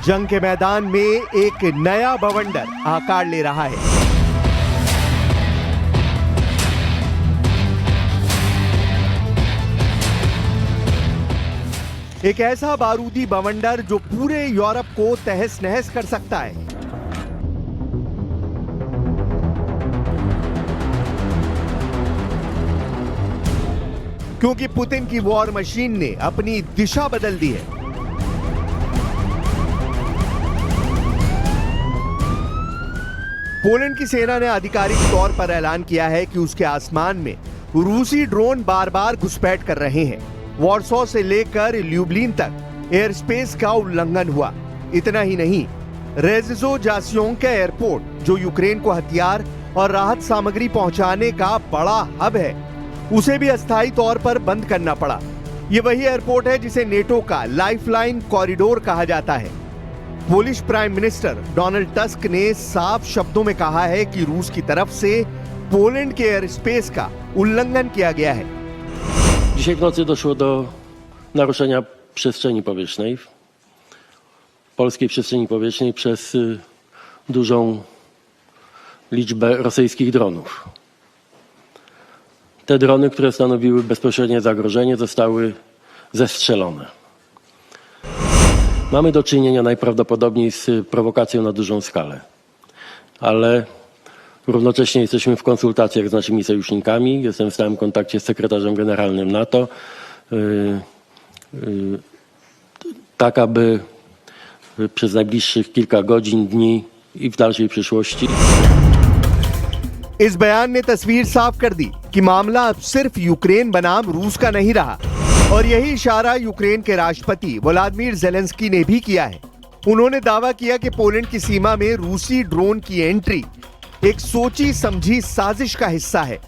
जंग के मैदान में एक नया बवंडर आकार ले रहा है। एक ऐसा बारूदी बवंडर जो पूरे यूरोप को तहस नहस कर सकता है। क्योंकि पुतिन की वॉर मशीन ने अपनी दिशा बदल दी है। पोलैंड की सेना ने आधिकारिक तौर पर ऐलान किया है कि उसके आसमान में रूसी ड्रोन बार बार घुसपैठ कर रहे हैं। वॉर्सो से लेकर ल्यूब्लिन तक एयर स्पेस का उल्लंघन हुआ। इतना ही नहीं, रेजिजो जासियोंका एयरपोर्ट, जो यूक्रेन को हथियार और राहत सामग्री पहुंचाने का बड़ा हब है, उसे भी अस्थायी तौर पर बंद करना पड़ा। यह वही एयरपोर्ट है जिसे नेटो का लाइफलाइन कॉरिडोर कहा जाता है। Polish prime minister Donald tusk ने साफ शब्दों में कहा है कि रूस की तरफ से पोलैंड के एयर स्पेस का उल्लंघन किया गया है। Dzisiaj w nocy doszło do naruszenia przestrzeni powietrznej, polskiej przestrzeni powietrznej przez dużą liczbę rosyjskich dronów. Te drony, które stanowiły bezpośrednie zagrożenie, zostały zestrzelone. Mamy do czynienia najprawdopodobniej z prowokacją na dużą skalę, ale równocześnie jesteśmy w konsultacjach z naszymi sojusznikami. Jestem w stałym kontakcie z sekretarzem generalnym NATO, tak aby przez najbliższych kilka godzin, dni i w dalszej przyszłości इस बयान ने तस्वीर साफ कर दी कि मामला अब सिर्फ यूक्रेन बनाम रूस का नहीं रहा। और यही इशारा यूक्रेन के राष्ट्रपति व्लादिमीर ज़ेलेंस्की ने भी किया है। उन्होंने दावा किया कि पोलैंड की सीमा में रूसी ड्रोन की एंट्री एक सोची समझी साजिश का हिस्सा है।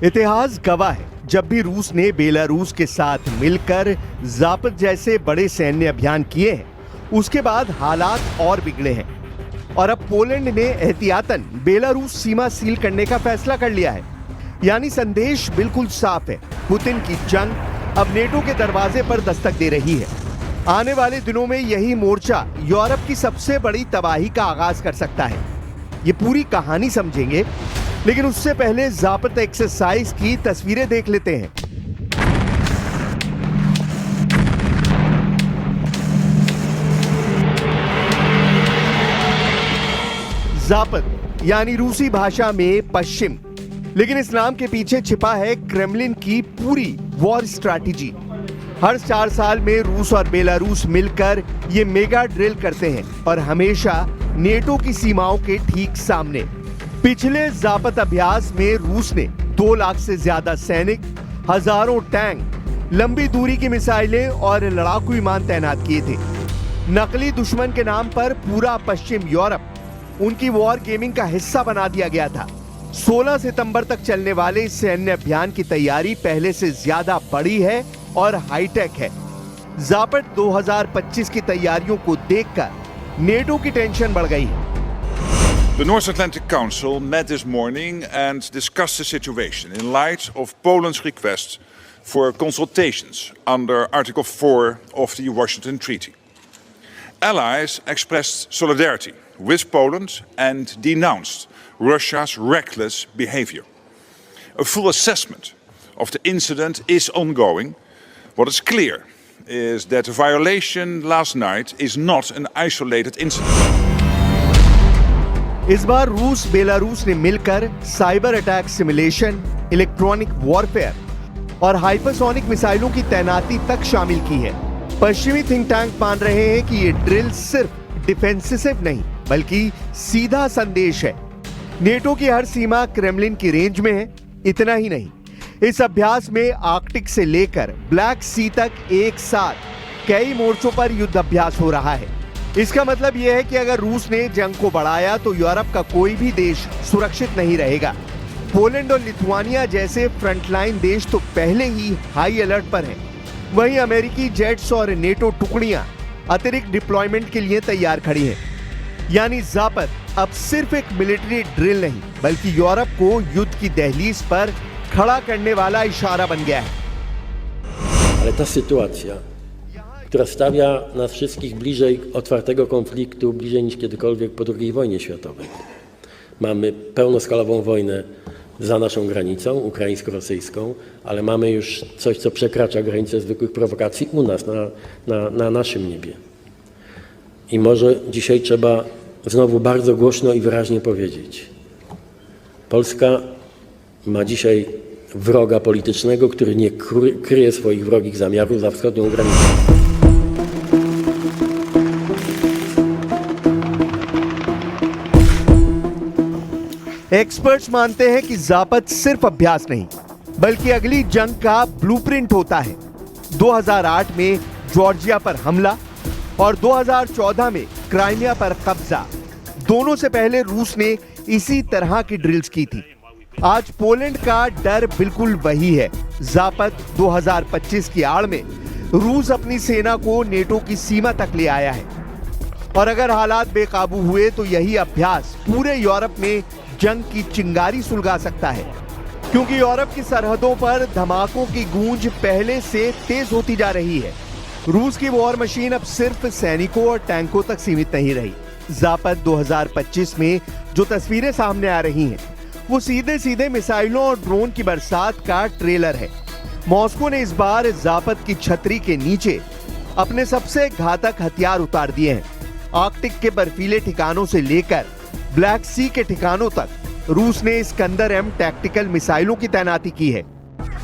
इतिहास गवाह है, जब भी रूस ने बेलारूस के साथ मिलकर ज़ापद जैसे बड़े सैन्य अभियान किए हैं, उसके बाद हालात और बिगड़े हैं। और अब पोलैंड ने एहतियातन बेलारूस सीमा सील करने का फैसला कर लिया है। यानी संदेश बिल्कुल साफ है, पुतिन की जंग अब नेटो के दरवाजे पर दस्तक दे रही है। आने वाले दिनों में यही मोर्चा यूरोप की सबसे बड़ी तबाही का आगाज कर सकता है। ये पूरी कहानी समझेंगे, लेकिन उससे पहले ज़ापद एक्सरसाइज की तस्वीरें देख लेते हैं। ज़ापद यानी रूसी भाषा में पश्चिम, लेकिन इस नाम के पीछे छिपा है क्रेमलिन की पूरी वॉर स्ट्रैटेजी। हर 4 साल में रूस और बेलारूस मिलकर ये मेगा ड्रिल करते हैं, और हमेशा नेटो की सीमाओं के ठीक सामने। पिछले ज़ापद अभ्यास में रूस ने 2 लाख से ज्यादा सैनिक, हजारों टैंक, लंबी दूरी की मिसाइलें और लड़ाकू विमान तैनात किए थे। नकली दुश्मन के नाम पर पूरा पश्चिम यूरोप उनकी वॉर गेमिंग का हिस्सा बना दिया गया था। 16 सितंबर तक चलने वाले इस सैन्य अभियान की तैयारी पहले से ज्यादा बड़ी है और हाईटेक है। ज़ापद 2025 की तैयारियों को देखकर नेटो की टेंशन बढ़ गई है। The North Atlantic Council met this morning and discussed the situation in light of Poland's request for consultations under Article 4 of the Washington Treaty. Allies expressed solidarity with Poland and denounced Russia's reckless behavior. A full assessment of the incident is ongoing. What is clear is that the violation last night is not an isolated incident. इस बार रूस Belarus ने मिलकर cyber attack simulation, electronic warfare और hypersonic मिसाइलों की तैनाती तक शामिल की है। पश्चिमी थिंक टैंक मान रहे हैं कि ये ड्रिल सिर्फ डिफेंसिव नहीं, बल्कि सीधा संदेश है। नेटो की हर सीमा क्रेमलिन की रेंज में है। इतना ही नहीं, इस अभ्यास में आर्कटिक से लेकर ब्लैक सी तक एक साथ कई मोर्चों पर युद्ध अभ्यास हो रहा है। इसका मतलब यह है कि अगर रूस ने जंग को बढ़ाया तो यूरोप का कोई भी देश सुरक्षित नहीं रहेगा। पोलैंड और लिथुआनिया जैसे फ्रंटलाइन देश तो पहले ही हाई अलर्ट पर हैं। वहीं अमेरिकी जेट्स और नेटो टुकड़ियां अतिरिक्त डिप्लॉयमेंट के लिए तैयार खड़ी हैं। यानी ज़ापद अब सिर्फ एक मिलिट्री ड्रिल नहीं, बल्कि यूरोप को युद्ध की दहलीज पर खड़ा करने वाला इशारा बन गया है। Ale ta sytuacja która stawia nas wszystkich bliżej otwartego konfliktu, bliżej niż kiedykolwiek po II wojnie światowej. Mamy pełnoskalową wojnę za naszą granicą, ukraińsko-rosyjską, ale mamy już coś, co przekracza granicę zwykłych prowokacji u nas, na naszym niebie. I może dzisiaj trzeba znowu bardzo głośno i wyraźnie powiedzieć: Polska ma dzisiaj wroga politycznego, który nie kryje swoich wrogich zamiarów za wschodnią granicą. Experts मानते हैं कि जापत सिर्फ अभ्यास नहीं बल्कि अगली जंग का ब्लूप्रिंट होता है। 2008 में जॉर्जिया पर हमला और 2014 में क्राइमिया पर कब्जा, दोनों से पहले रूस ने इसी तरह की ड्रिल्स की थी। आज पोलैंड का डर बिल्कुल वही है। जापत 2025 की आड़ में रूस अपनी सेना को नेटो की सीमा तक ले आया है और अगर हालात बेकाबू हुए तो यही अभ्यास पूरे यूरोप में जंग की चिंगारी सुलगा सकता है, क्योंकि यूरोप की सरहदों पर धमाकों की गूंज पहले से तेज होती जा रही है। रूस की वॉर मशीन अब सिर्फ सैनिकों और टैंकों तक सीमित नहीं रही। जापत 2025 में जो तस्वीरें सामने आ रही हैं, वो सीधे सीधे मिसाइलों और ड्रोन की बरसात का ट्रेलर है। मॉस्को ने इस बार जापत की छतरी के नीचे अपने सबसे घातक हथियार उतार दिए हैं। आर्कटिक के बर्फीले ठिकानों से लेकर ब्लैक सी के ठिकानों तक रूस ने इस्कंदर एम टैक्टिकल मिसाइलों की तैनाती की है।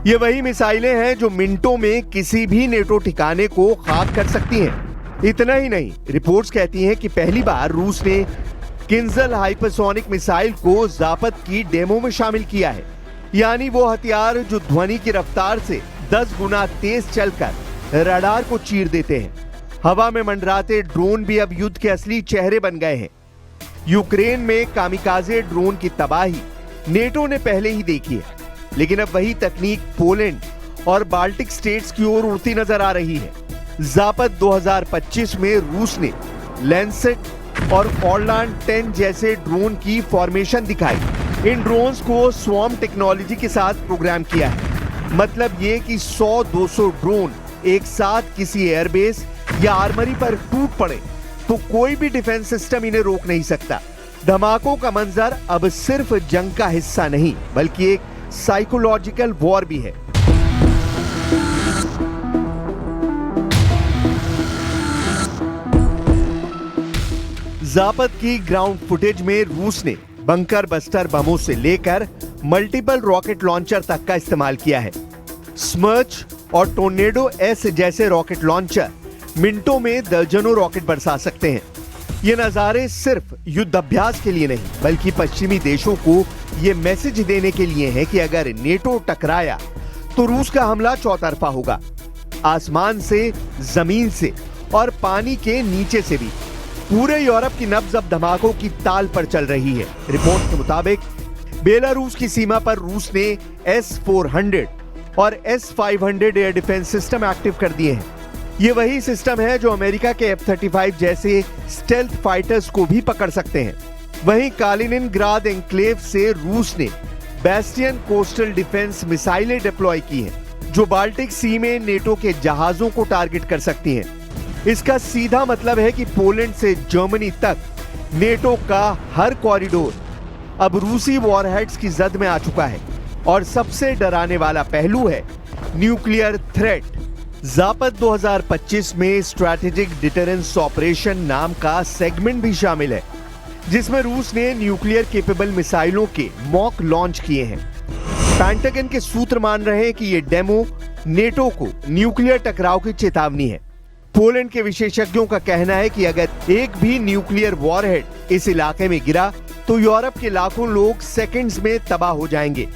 ये वही मिसाइलें हैं जो मिनटों में किसी भी नेटो ठिकाने को खाक कर सकती हैं। इतना ही नहीं, रिपोर्ट्स कहती हैं कि पहली बार रूस ने किंजल हाइपरसोनिक मिसाइल को जापत की डेमो में शामिल किया है, यानी वो हथियार जो ध्वनि की रफ्तार से 10 गुना तेज चलकर रडार को चीर देते हैं। हवा में मंडराते ड्रोन भी अब युद्ध के असली चेहरे बन गए हैं। यूक्रेन में कामिकाजे ड्रोन की तबाही नेटो ने पहले ही देखी है, लेकिन अब वही तकनीक पोलैंड और बाल्टिक स्टेट्स की ओर उड़ती नजर आ रही है। जापत 2025 में रूस ने लैंसेट और ऑरलैंड 10 जैसे ड्रोन की फॉर्मेशन दिखाई। इन ड्रोन्स को स्वॉर्म टेक्नोलॉजी के साथ प्रोग्राम किया है। मतलब ये कि 100-200 ड्रोन एक साथ किसी एयरबेस या आर्मरी पर टूट पड़े तो कोई भी डिफेंस सिस्टम इन्हें रोक नहीं सकता। धमाकों का मंजर अब सिर्फ जंग का हिस्सा नहीं बल्कि एक साइकोलॉजिकल वॉर भी है। जापत की ग्राउंड फुटेज में रूस ने बंकर बस्टर बमों से लेकर मल्टीपल रॉकेट लॉन्चर तक का इस्तेमाल किया है। स्मर्च और टोर्नेडो एस जैसे रॉकेट लॉन्चर मिनटों में दर्जनों रॉकेट बरसा सकते हैं। ये नजारे सिर्फ युद्ध अभ्यास के लिए नहीं बल्कि पश्चिमी देशों को ये मैसेज देने के लिए है कि अगर नेटो टकराया तो रूस का हमला चौतरफा होगा, आसमान से, जमीन से और पानी के नीचे से भी। पूरे यूरोप की नब्ज अब धमाकों की ताल पर चल रही है। रिपोर्ट के मुताबिक बेलारूस की सीमा पर रूस ने S-400 और S-500 air defence system active कर दिए हैं। ये वही सिस्टम है जो अमेरिका के F-35 जैसे स्टेल्थ फाइटर्स को भी पकड़ सकते हैं। वहीं कालिनिनग्राद एन्क्लेव से रूस ने बैस्टियन कोस्टल डिफेंस मिसाइलें डिप्लॉय की हैं, जो बाल्टिक सी में नेटो के जहाजों को टारगेट कर सकती हैं। इसका सीधा मतलब है कि पोलैंड से जर्मनी तक नेटो का हर कॉरिडोर अब रूसी वॉरहेड्स की जद में आ चुका है। और सबसे डराने वाला पहलू है न्यूक्लियर थ्रेट। जापत 2025 में स्ट्रैटेजिक डिटरेंस ऑपरेशन नाम का सेगमेंट भी शामिल है, जिसमें रूस ने न्यूक्लियर केपेबल मिसाइलों के मॉक लॉन्च किए हैं। पेंटागन के सूत्र मान रहे हैं कि ये डेमो नेटो को न्यूक्लियर टकराव की चेतावनी है। पोलैंड के विशेषज्ञों का कहना है कि अगर एक भी न्यूक्लियर वॉरहेड इस इलाके में गिरा तो यूरोप के लाखों लोग सेकंड्स में तबाह हो जाएंगे।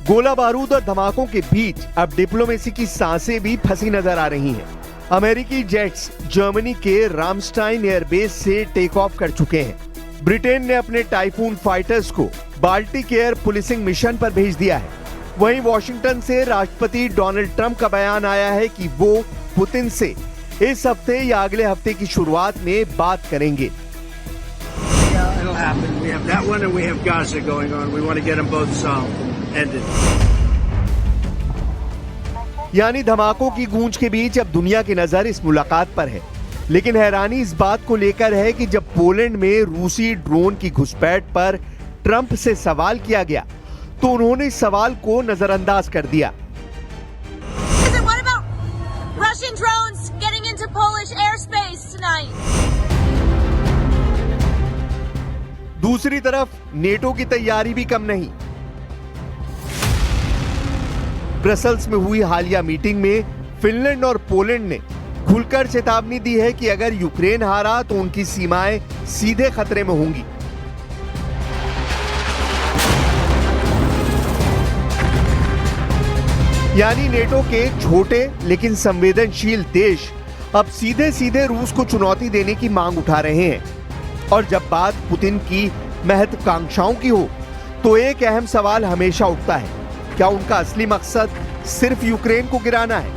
गोला बारूद और धमाकों के बीच अब डिप्लोमेसी की सांसें भी फंसी नजर आ रही हैं। अमेरिकी जेट्स जर्मनी के रामस्टाइन एयरबेस से टेक ऑफ कर चुके हैं। ब्रिटेन ने अपने टाइफून फाइटर्स को बाल्टिक एयर पुलिसिंग मिशन पर भेज दिया है। वहीं वॉशिंगटन से राष्ट्रपति डोनाल्ड ट्रंप का बयान आया है कि वो पुतिन से इस हफ्ते या अगले हफ्ते की शुरुआत में बात करेंगे। यानी धमाकों की गूंज के बीच अब दुनिया की नजर इस मुलाकात पर है। लेकिन हैरानी इस बात को लेकर है कि जब पोलैंड में रूसी ड्रोन की घुसपैठ पर ट्रंप से सवाल किया गया तो उन्होंने इस सवाल को नजरअंदाज कर दिया। Russian drones getting into Polish airspace tonight. दूसरी तरफ नेटो की तैयारी भी कम नहीं। ब्रसल्स में हुई हालिया मीटिंग में फिनलैंड और पोलैंड ने खुलकर चेतावनी दी है कि अगर यूक्रेन हारा तो उनकी सीमाएं सीधे खतरे में होंगी। यानी नेटो के छोटे लेकिन संवेदनशील देश अब सीधे सीधे रूस को चुनौती देने की मांग उठा रहे हैं। और जब बात पुतिन की महत्वाकांक्षाओं की हो तो एक अहम सवाल हमेशा उठता है, क्या उनका असली मकसद सिर्फ यूक्रेन को गिराना है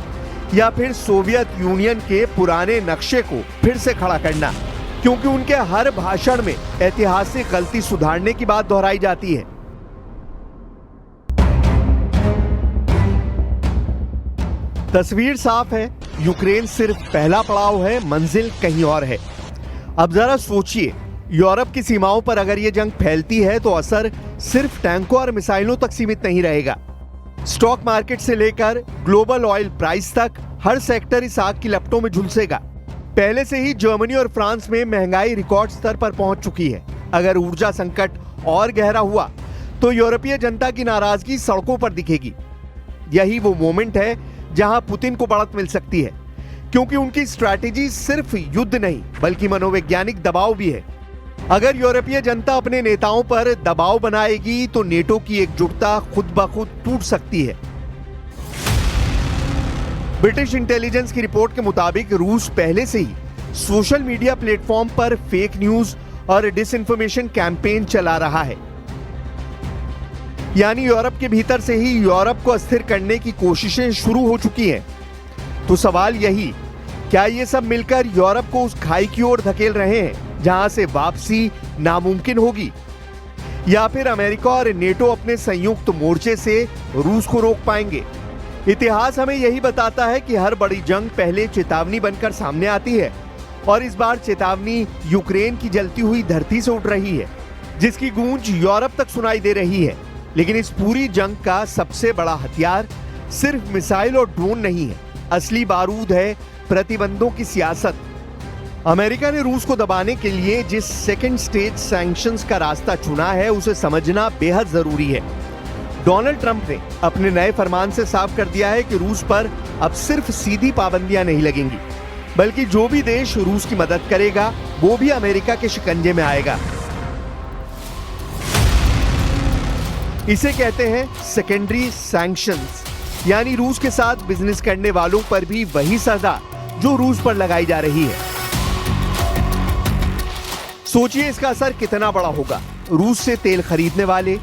या फिर सोवियत यूनियन के पुराने नक्शे को फिर से खड़ा करना? क्योंकि उनके हर भाषण में ऐतिहासिक गलती सुधारने की बात दोहराई जाती है। तस्वीर साफ है, यूक्रेन सिर्फ पहला पड़ाव है, मंजिल कहीं और है। अब जरा सोचिए, यूरोप की सीमाओं पर अगर यह जंग फैलती है तो असर सिर्फ टैंकों और मिसाइलों तक सीमित नहीं रहेगा। स्टॉक मार्केट से लेकर ग्लोबल ऑयल प्राइस तक हर सेक्टर इस आग की लपटों में झुलसेगा। पहले से ही जर्मनी और फ्रांस में महंगाई रिकॉर्ड स्तर पर पहुंच चुकी है। अगर ऊर्जा संकट और गहरा हुआ तो यूरोपीय जनता की नाराजगी सड़कों पर दिखेगी। यही वो मोमेंट है जहां पुतिन को बढ़त मिल सकती है, क्योंकि उनकी स्ट्रैटेजी सिर्फ युद्ध नहीं बल्कि मनोवैज्ञानिक दबाव भी है। अगर यूरोपीय जनता अपने नेताओं पर दबाव बनाएगी तो नेटो की एकजुटता खुद ब खुद टूट सकती है। ब्रिटिश इंटेलिजेंस की रिपोर्ट के मुताबिक रूस पहले से ही सोशल मीडिया प्लेटफॉर्म पर फेक न्यूज और डिसइंफॉर्मेशन कैंपेन चला रहा है। यानी यूरोप के भीतर से ही यूरोप को अस्थिर करने की कोशिशें शुरू हो चुकी हैं। तो सवाल यही, क्या ये सब मिलकर यूरोप को उस खाई की ओर धकेल रहे हैं जहां से वापसी नामुमकिन होगी, या फिर अमेरिका और नेटो अपने संयुक्त मोर्चे से रूस को रोक पाएंगे? इतिहास हमें यही बताता है कि हर बड़ी जंग पहले चेतावनी बनकर सामने आती है, और इस बार चेतावनी यूक्रेन की जलती हुई धरती से उठ रही है, जिसकी गूंज यूरोप तक सुनाई दे रही है। लेकिन इस पूरी जंग का सबसे बड़ा हथियार सिर्फ मिसाइल और ड्रोन नहीं है, असली बारूद है प्रतिबंधों की सियासत। अमेरिका ने रूस को दबाने के लिए जिस सेकंड स्टेज सैंक्शंस का रास्ता चुना है उसे समझना बेहद जरूरी है। डोनाल्ड ट्रंप ने अपने नए फरमान से साफ कर दिया है कि रूस पर अब सिर्फ सीधी पाबंदियां नहीं लगेंगी, बल्कि जो भी देश रूस की मदद करेगा वो भी अमेरिका के शिकंजे में आएगा। इसे कहते हैं सेकेंडरी सैंक्शंस, यानी रूस के साथ बिजनेस करने वालों पर भी वही सजा जो रूस पर लगाई जा रही है। सोचिए इसका असर कितना बड़ा होगा। रूस से तेल खरीदने वाले,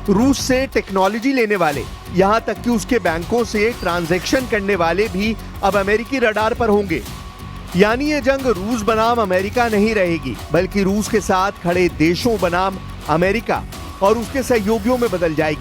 रूस से टेक्नोलॉजी लेने वाले, यहां तक कि उसके बैंकों से ट्रांजैक्शन करने वाले भी अब अमेरिकी रडार पर होंगे। यानी ये जंग रूस बनाम अमेरिका नहीं रहेगी, बल्कि रूस के साथ खड़े देशों बनाम अमेरिका और उसके सहयोगियों में बदल जाएगी।